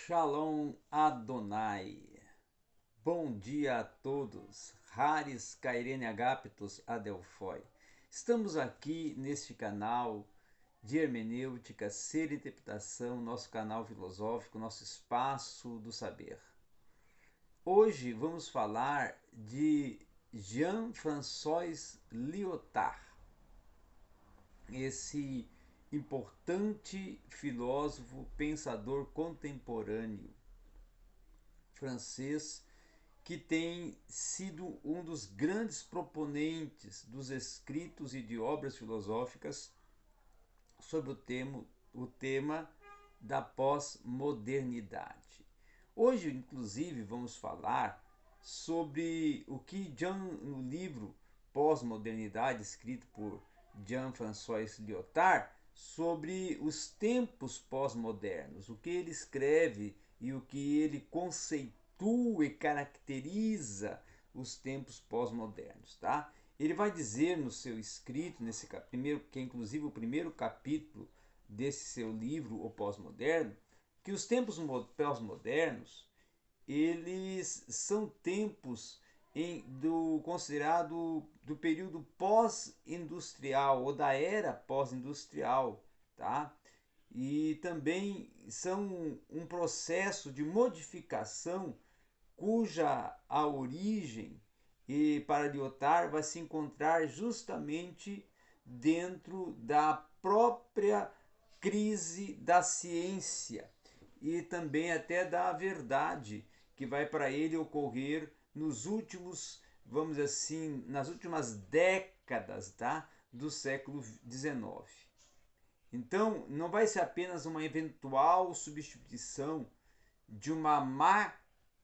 Shalom Adonai. Bom dia a todos. Haris Kairene Agapetos Adelphoi. Estamos aqui neste canal de hermenêutica, ser e interpretação, nosso canal filosófico, nosso espaço do saber. Hoje vamos falar de Jean-François Lyotard, esse importante filósofo, pensador contemporâneo francês, que tem sido um dos grandes proponentes dos escritos e de obras filosóficas sobre o tema da pós-modernidade. Hoje, inclusive, vamos falar sobre o que no livro Pós-Modernidade, escrito por Jean-François Lyotard, sobre os tempos pós-modernos, o que ele escreve e o que ele conceitua e caracteriza os tempos pós-modernos, tá? Ele vai dizer no seu escrito, nesse primeiro, que é inclusive o primeiro capítulo desse seu livro, O Pós-Moderno, que os tempos pós-modernos, eles são tempos considerado do período pós-industrial ou da era pós-industrial, tá? E também são um processo de modificação cuja a origem e para Lyotard vai se encontrar justamente dentro da própria crise da ciência e também até da verdade que vai para ele ocorrer nos últimos, vamos dizer assim, nas últimas décadas, tá, do século XIX. Então, não vai ser apenas uma eventual substituição de uma má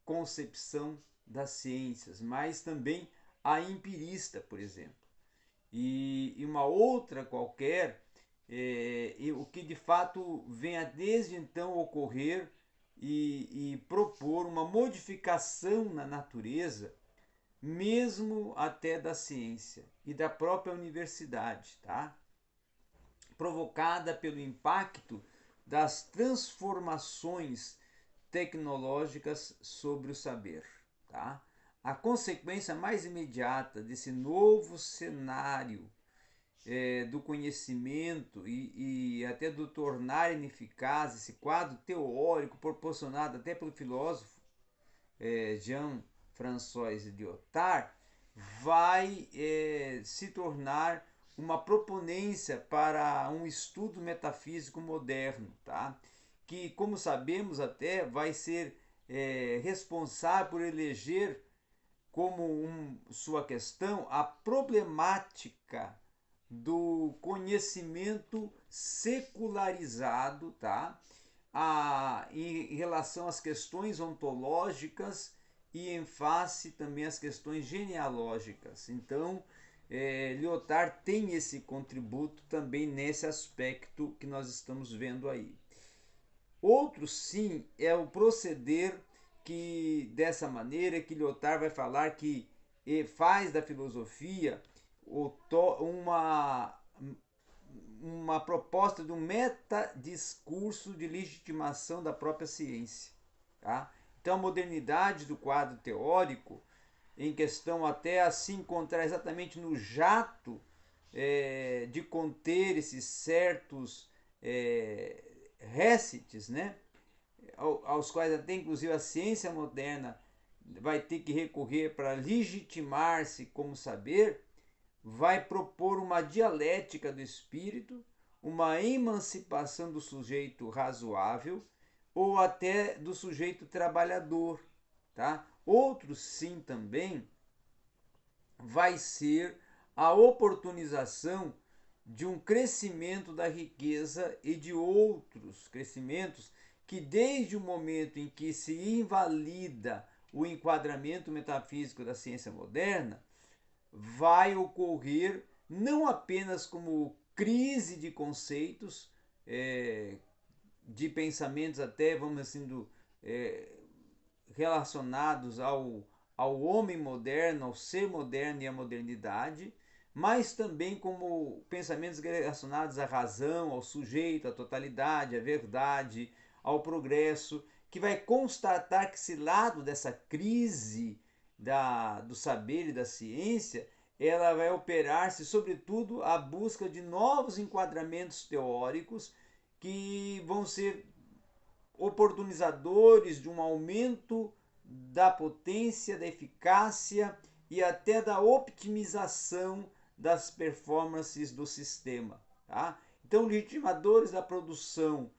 concepção das ciências, mas também a empirista, por exemplo. E uma outra qualquer, o que de fato venha desde então ocorrer e propor uma modificação na natureza, mesmo até da ciência e da própria universidade, tá? Provocada pelo impacto das transformações tecnológicas sobre o saber, tá? A consequência mais imediata desse novo cenário do conhecimento e até do tornar ineficaz esse quadro teórico proporcionado até pelo filósofo Jean-François Lyotard, vai se tornar uma proponência para um estudo metafísico moderno, tá? Que, como sabemos, até vai ser responsável por eleger como sua questão a problemática do conhecimento secularizado, tá? Em relação às questões ontológicas e em face também às questões genealógicas. Então, Lyotard tem esse contributo também nesse aspecto que nós estamos vendo aí. Outro sim é o proceder que dessa maneira que Lyotard vai falar que faz da filosofia uma proposta de um metadiscurso de legitimação da própria ciência. Tá? Então a modernidade do quadro teórico, em questão até a se encontrar exatamente no jato de conter esses certos récites, né? Aos quais até inclusive a ciência moderna vai ter que recorrer para legitimar-se como saber, vai propor uma dialética do espírito, uma emancipação do sujeito razoável ou até do sujeito trabalhador, tá? Outro sim também vai ser a oportunização de um crescimento da riqueza e de outros crescimentos que desde o momento em que se invalida o enquadramento metafísico da ciência moderna, vai ocorrer não apenas como crise de conceitos, de pensamentos até, vamos assim, relacionados ao homem moderno, ao ser moderno e à modernidade, mas também como pensamentos relacionados à razão, ao sujeito, à totalidade, à verdade, ao progresso, que vai constatar que esse lado dessa crise do saber e da ciência, ela vai operar-se, sobretudo, a busca de novos enquadramentos teóricos que vão ser oportunizadores de um aumento da potência, da eficácia e até da optimização das performances do sistema. Tá? Então, legitimadores da produção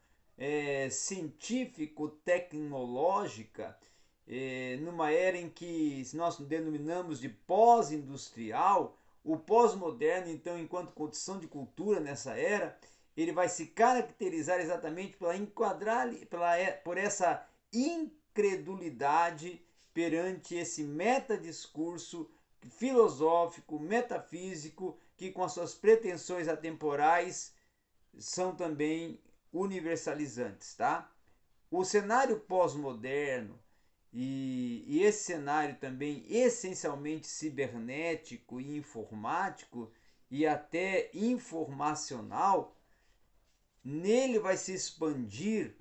científico-tecnológica, numa era em que nós denominamos de pós-industrial, o pós-moderno, então, enquanto condição de cultura nessa era, ele vai se caracterizar exatamente por essa incredulidade perante esse metadiscurso filosófico, metafísico, que com as suas pretensões atemporais são também universalizantes, tá? O cenário pós-moderno e esse cenário também essencialmente cibernético e informático e até informacional, nele vai se expandir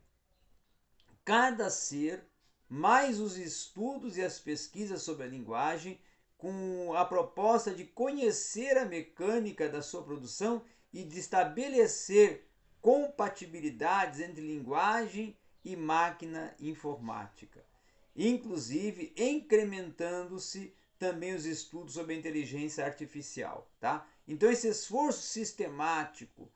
cada ser, mais os estudos e as pesquisas sobre a linguagem, com a proposta de conhecer a mecânica da sua produção e de estabelecer compatibilidades entre linguagem e máquina informática, inclusive incrementando-se também os estudos sobre a inteligência artificial, tá? Então esse esforço sistemático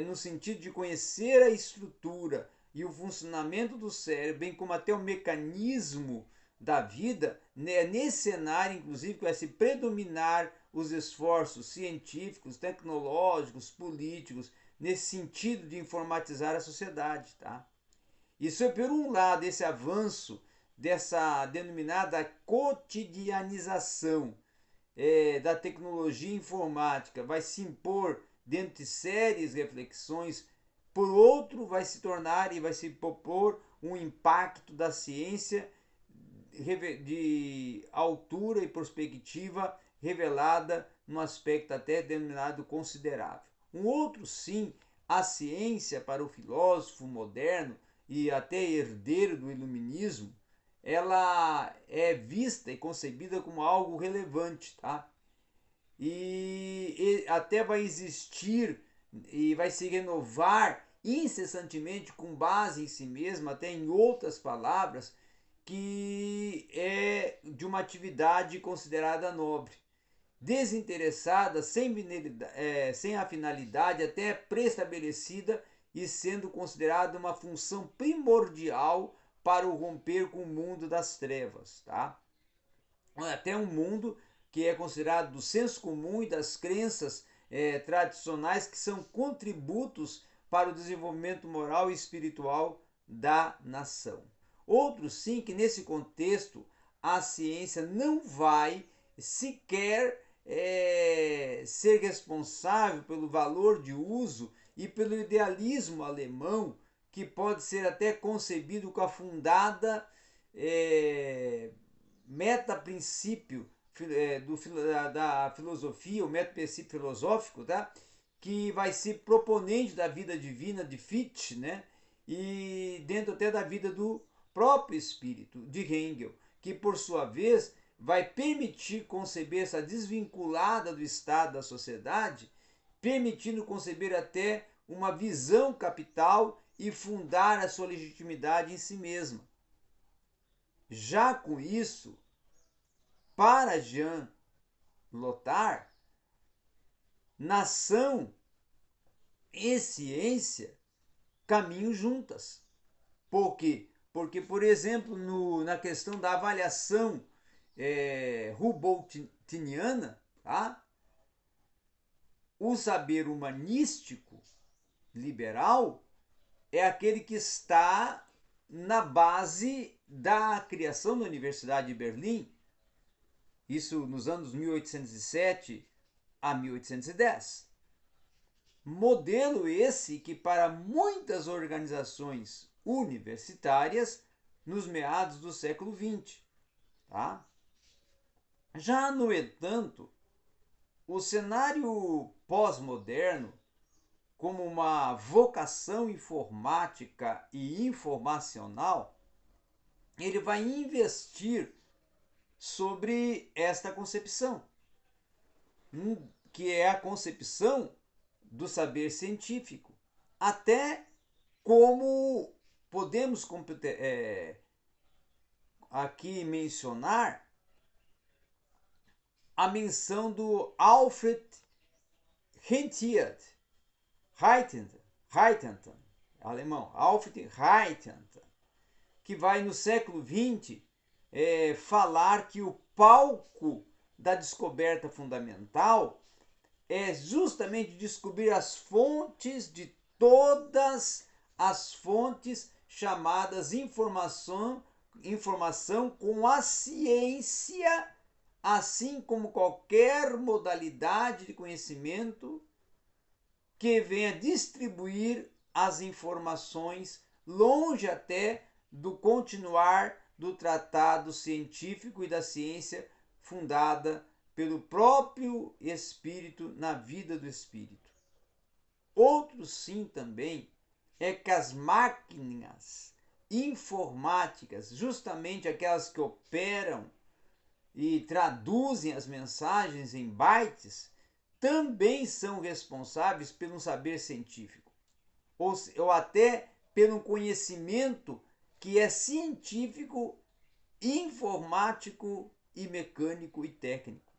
no sentido de conhecer a estrutura e o funcionamento do cérebro, bem como até o mecanismo da vida, né, nesse cenário, inclusive, que vai se predominar os esforços científicos, tecnológicos, políticos, nesse sentido de informatizar a sociedade. Tá? Isso é, por um lado, esse avanço dessa denominada cotidianização da tecnologia informática vai se impor dentro de sérias reflexões. Por outro, vai se tornar e vai se propor um impacto da ciência de altura e perspectiva revelada num aspecto até denominado considerável. Um outro, sim, a ciência para o filósofo moderno e até herdeiro do iluminismo, ela é vista e concebida como algo relevante, tá? E até vai existir e vai se renovar incessantemente com base em si mesma, até em outras palavras, que é de uma atividade considerada nobre, desinteressada, sem a finalidade até pré-estabelecida e sendo considerada uma função primordial para o romper com o mundo das trevas, tá? Até um mundo que é considerado do senso comum e das crenças tradicionais, que são contributos para o desenvolvimento moral e espiritual da nação. Outro, sim, que nesse contexto a ciência não vai sequer ser responsável pelo valor de uso e pelo idealismo alemão, que pode ser até concebido com a fundada meta-princípio da filosofia, o meta-princípio filosófico, tá? Que vai ser proponente da vida divina de Fichte, né? E dentro até da vida do próprio espírito de Hegel, que por sua vez vai permitir conceber essa desvinculada do Estado da sociedade, permitindo conceber até uma visão capital e fundar a sua legitimidade em si mesma. Já com isso, para Jean Lyotard, nação e ciência caminham juntas. Por quê? Porque, por exemplo, na questão da avaliação Humboldtiana, tá? O saber humanístico liberal é aquele que está na base da criação da Universidade de Berlim, isso nos anos 1807 a 1810. Modelo esse que para muitas organizações universitárias nos meados do século XX. Tá? Já, no entanto, o cenário pós-moderno, como uma vocação informática e informacional, ele vai investir sobre esta concepção, que é a concepção do saber científico. Até como podemos aqui mencionar a menção do Alfred Rheinland, alemão, Alfred Rheinland, que vai no século XX falar que o palco da descoberta fundamental é justamente descobrir as fontes de todas as fontes chamadas informação com a ciência, assim como qualquer modalidade de conhecimento que venha distribuir as informações longe até do continuar do tratado científico e da ciência fundada pelo próprio Espírito na vida do Espírito. Outro sim também é que as máquinas informáticas, justamente aquelas que operam e traduzem as mensagens em bytes, também são responsáveis pelo saber científico, ou até pelo conhecimento que é científico, informático e mecânico e técnico.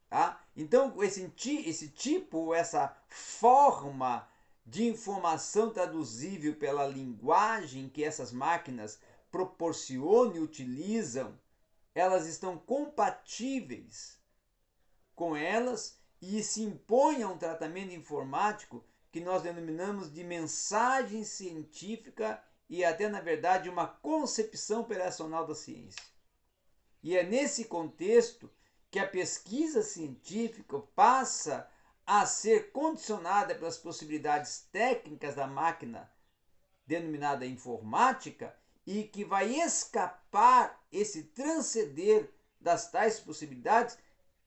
Tá? Então, esse tipo, essa forma de informação traduzível pela linguagem que essas máquinas proporcionam e utilizam, elas estão compatíveis com elas e se impõe a um tratamento informático que nós denominamos de mensagem científica e até, na verdade, uma concepção operacional da ciência. E é nesse contexto que a pesquisa científica passa a ser condicionada pelas possibilidades técnicas da máquina denominada informática e que vai escapar esse transcender das tais possibilidades,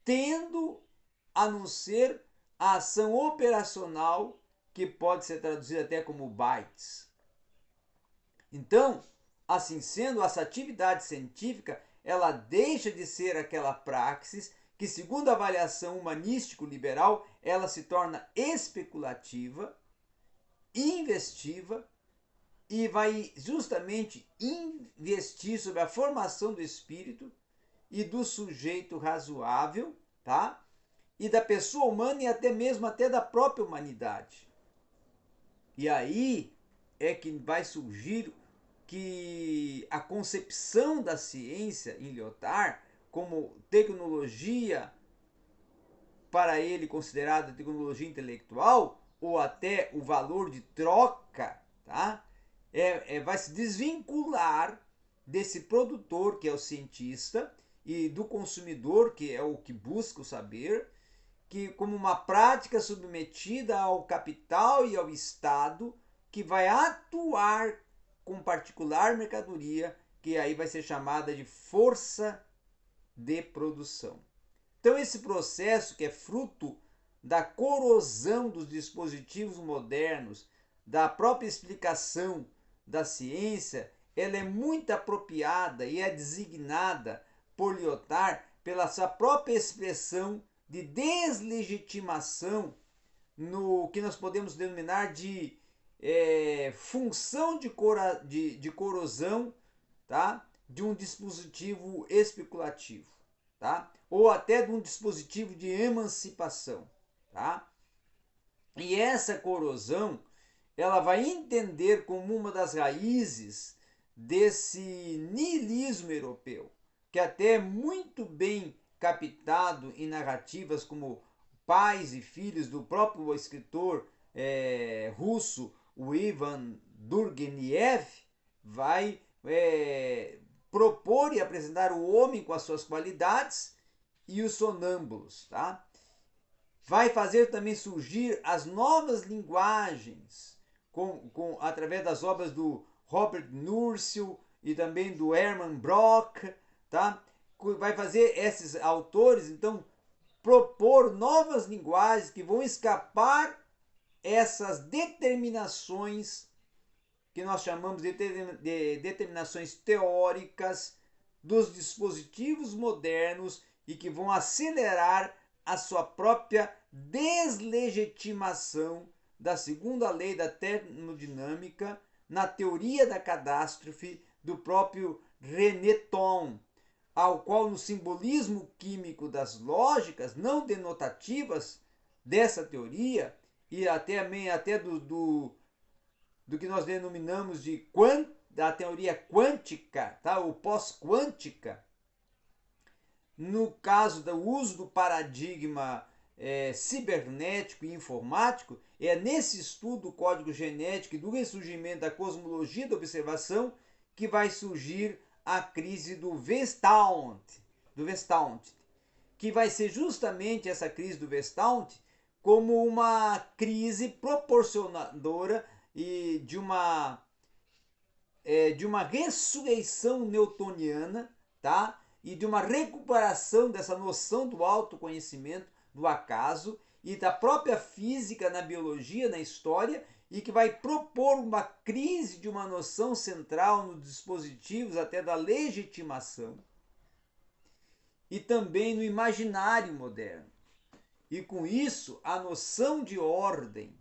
tendo a não ser a ação operacional que pode ser traduzida até como bytes. Então, assim sendo, essa atividade científica ela deixa de ser aquela praxis que, segundo a avaliação humanístico-liberal, ela se torna especulativa, investiva e vai justamente investir sobre a formação do espírito e do sujeito razoável, tá? E da pessoa humana e até mesmo da própria humanidade. E aí é que vai surgir que a concepção da ciência em Lyotard como tecnologia, para ele considerada tecnologia intelectual, ou até o valor de troca, tá? Vai se desvincular desse produtor, que é o cientista, e do consumidor, que é o que busca o saber, que como uma prática submetida ao capital e ao Estado, que vai atuar com particular mercadoria, que aí vai ser chamada de força de produção. Então esse processo, que é fruto da corrosão dos dispositivos modernos, da própria explicação da ciência, ela é muito apropriada e é designada por Lyotard pela sua própria expressão de deslegitimação no que nós podemos denominar de função de corrosão, tá? De um dispositivo especulativo, tá? Ou até de um dispositivo de emancipação, tá? E essa corrosão ela vai entender como uma das raízes desse niilismo europeu, que até é muito bem captado em narrativas como Pais e Filhos do próprio escritor russo, o Ivan Turgenev, vai propor e apresentar o homem com as suas qualidades e os sonâmbulos, tá? Vai fazer também surgir as novas linguagens através das obras do Robert Nursil e também do Hermann Brock, tá? Vai fazer esses autores, então, propor novas linguagens que vão escapar essas determinações que nós chamamos de determinações teóricas dos dispositivos modernos e que vão acelerar a sua própria deslegitimação da segunda lei da termodinâmica na teoria da catástrofe do próprio René Thom, ao qual no simbolismo químico das lógicas não denotativas dessa teoria e até do que nós denominamos da teoria quântica, tá? Ou pós-quântica, no caso do uso do paradigma cibernético e informático, é nesse estudo do código genético e do ressurgimento da cosmologia da observação que vai surgir a crise do Gestalt, que vai ser justamente essa crise do Gestalt como uma crise proporcionadora e de uma ressurreição newtoniana, tá? E de uma recuperação dessa noção do autoconhecimento, do acaso e da própria física na biologia, na história, e que vai propor uma crise de uma noção central nos dispositivos até da legitimação e também no imaginário moderno. E com isso, a noção de ordem,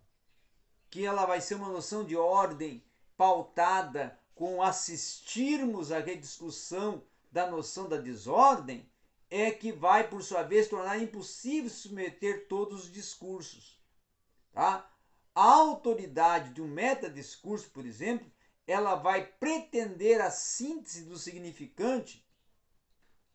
que ela vai ser uma noção de ordem pautada com assistirmos à rediscussão da noção da desordem, é que vai, por sua vez, tornar impossível submeter todos os discursos. Tá? A autoridade de um metadiscurso, por exemplo, ela vai pretender a síntese do significante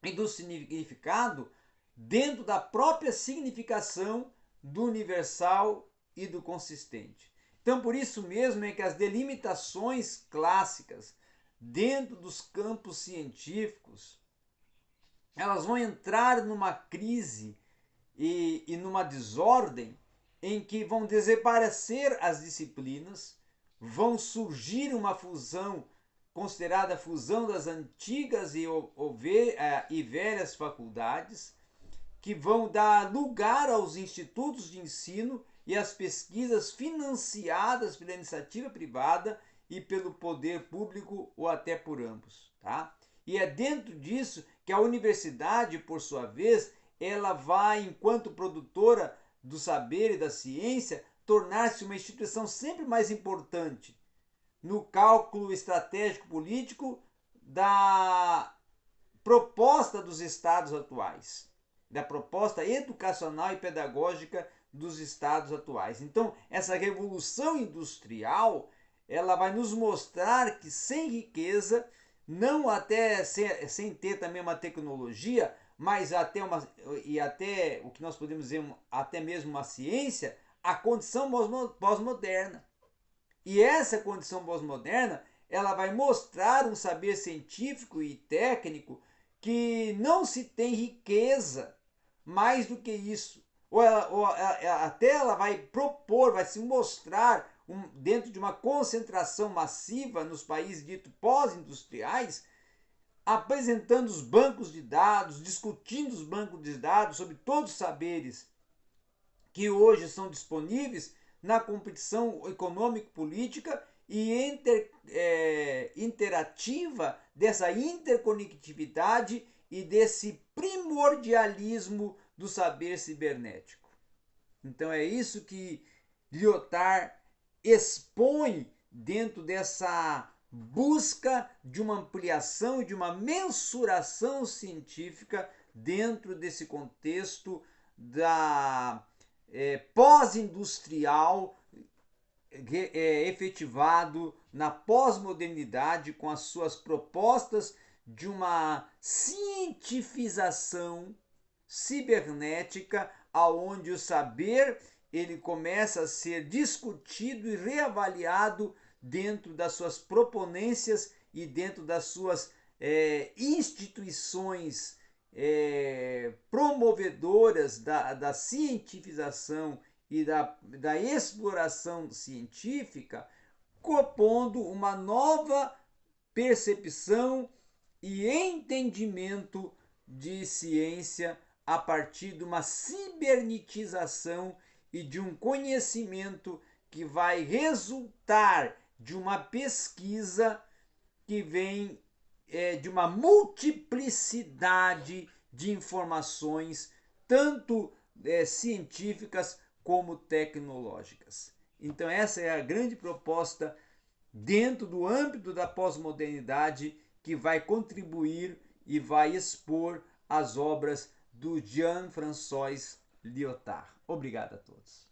e do significado dentro da própria significação do universal e do consistente. Então, por isso mesmo é que as delimitações clássicas dentro dos campos científicos, elas vão entrar numa crise e numa desordem em que vão desaparecer as disciplinas, vão surgir uma fusão considerada a fusão das antigas e velhas faculdades, que vão dar lugar aos institutos de ensino e às pesquisas financiadas pela iniciativa privada e pelo poder público ou até por ambos. Tá? E é dentro disso que a universidade, por sua vez, ela vai, enquanto produtora do saber e da ciência, tornar-se uma instituição sempre mais importante no cálculo estratégico político da proposta dos estados atuais, da proposta educacional e pedagógica dos estados atuais. Então, essa revolução industrial, ela vai nos mostrar que sem riqueza, não até sem ter também uma tecnologia, mas até o que nós podemos dizer, até mesmo uma ciência, a condição pós-moderna. E essa condição pós-moderna, ela vai mostrar um saber científico e técnico que não se tem riqueza mais do que isso. Até ela vai propor, vai se mostrar dentro de uma concentração massiva nos países ditos pós-industriais, apresentando os bancos de dados, discutindo os bancos de dados sobre todos os saberes que hoje são disponíveis na competição econômico-política e interativa dessa interconectividade e desse primordialismo do saber cibernético. Então é isso que Lyotard expõe dentro dessa busca de uma ampliação e de uma mensuração científica dentro desse contexto da pós-industrial efetivado na pós-modernidade com as suas propostas de uma cientifização cibernética aonde o saber ele começa a ser discutido e reavaliado dentro das suas proponências e dentro das suas instituições promovedoras da cientifização e da exploração científica, propondo uma nova percepção e entendimento de ciência a partir de uma cibernetização e de um conhecimento que vai resultar de uma pesquisa que vem de uma multiplicidade de informações, tanto científicas como tecnológicas. Então, essa é a grande proposta dentro do âmbito da pós-modernidade que vai contribuir e vai expor as obras do Jean-François Lyotard. Obrigado a todos.